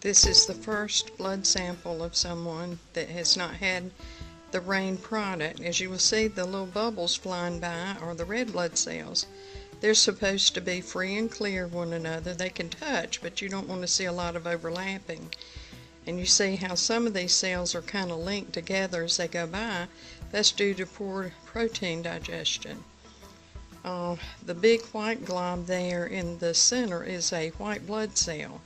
This is the first blood sample of someone that has not had the rain product. As you will see, the little bubbles flying by are the red blood cells. They're supposed to be free and clear of one another. They can touch, but you don't want to see a lot of overlapping. And you see how some of these cells are kind of linked together as they go by. That's due to poor protein digestion. The big white glob there in the center is a white blood cell.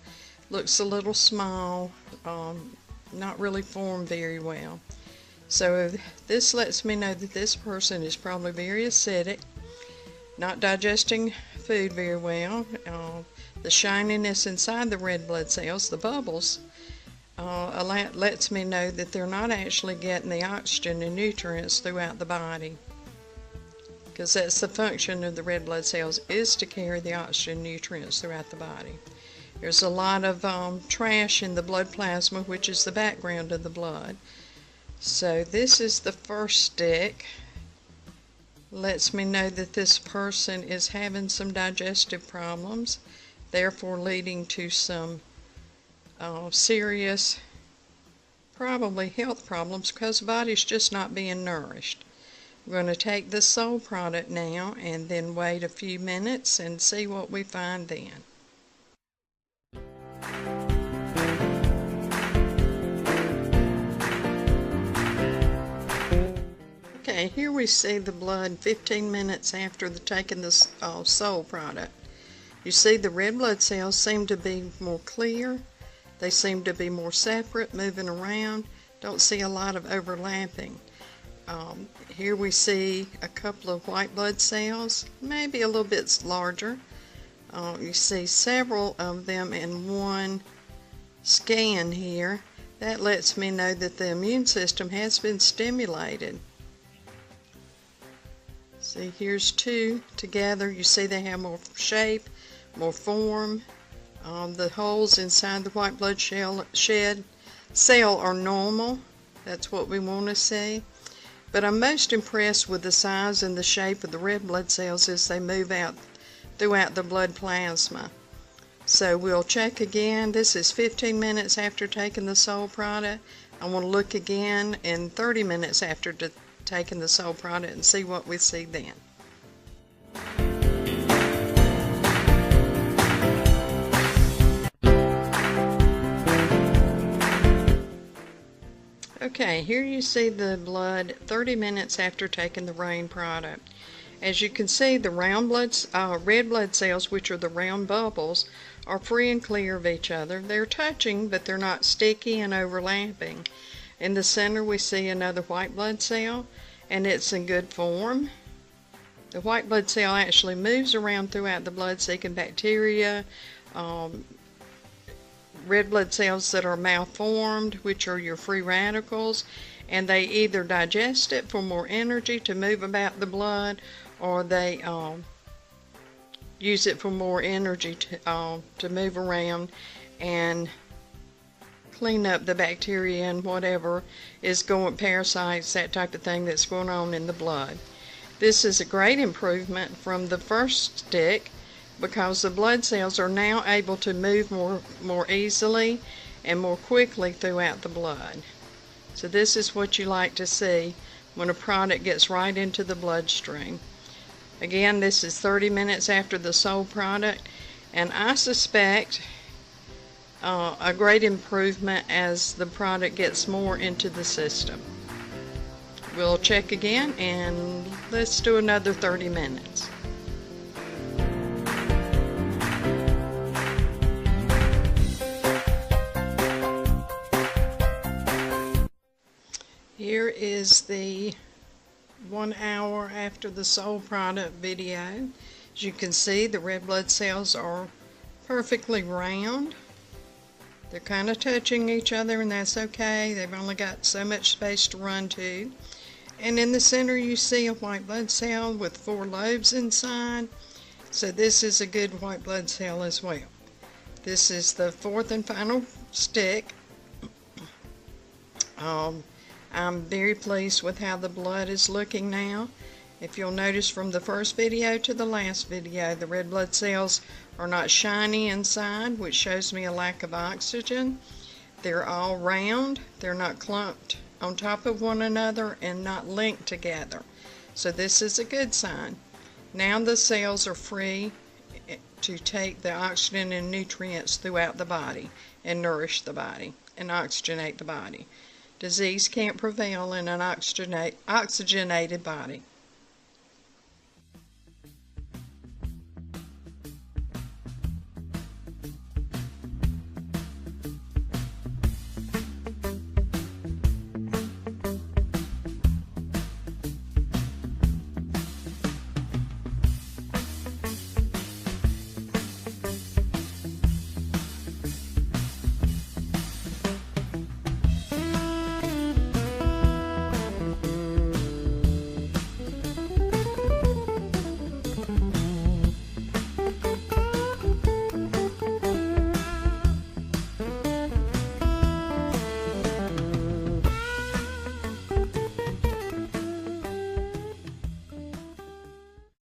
Looks a little small, not really formed very well. So this lets me know that this person is probably very acidic, not digesting food very well. The shininess inside the red blood cells, the bubbles, lets me know that they're not actually getting the oxygen and nutrients throughout the body, because that's the function of the red blood cells, is to carry the oxygen and nutrients throughout the body. There's a lot of trash in the blood plasma, which is the background of the blood. So this is the first stick. Lets me know that this person is having some digestive problems, therefore leading to some serious, probably health problems, because the body's just not being nourished. We're going to take the sole product now and then wait a few minutes and see what we find then. Okay, here we see the blood 15 minutes after taking the sole product. You see the red blood cells seem to be more clear. They seem to be more separate, moving around. Don't see a lot of overlapping. Here we see a couple of white blood cells, maybe a little bit larger. You see several of them in one scan here. That lets me know that the immune system has been stimulated. See, here's two together. You see they have more shape, more form. The holes inside the white blood cell are normal. That's what we want to see. But I'm most impressed with the size and the shape of the red blood cells as they move out throughout the blood plasma. So we'll check again. This is 15 minutes after taking the sole product. I want to look again in 30 minutes after taking the sole product and see what we see then. Okay, here you see the blood 30 minutes after taking the rain product. As you can see, the red blood cells, which are the round bubbles, are free and clear of each other. They're touching, but they're not sticky and overlapping. In the center, we see another white blood cell, and it's in good form. The white blood cell actually moves around throughout the blood, seeking bacteria, red blood cells that are malformed, which are your free radicals, and they either digest it for more energy to move about the blood, or they use it for more energy to move around and clean up the bacteria and whatever is going, parasites, that type of thing that's going on in the blood. This is a great improvement from the first stick, because the blood cells are now able to move more easily and more quickly throughout the blood. So this is what you like to see when a product gets right into the bloodstream. Again, this is 30 minutes after the sole product, and I suspect a great improvement as the product gets more into the system. We'll check again, and let's do another 30 minutes. Here is the 1 hour after the sole product video. As you can see, the red blood cells are perfectly round. They're kind of touching each other, and that's okay. They've only got so much space to run to. And in the center you see a white blood cell with 4 lobes inside. So this is a good white blood cell as well. This is the 4th and final stick. I'm very pleased with how the blood is looking now. If you'll notice from the first video to the last video, the red blood cells are not shiny inside, which shows me a lack of oxygen. They're all round, they're not clumped on top of one another and not linked together. So this is a good sign. Now the cells are free to take the oxygen and nutrients throughout the body and nourish the body and oxygenate the body. Disease can't prevail in an oxygenated body.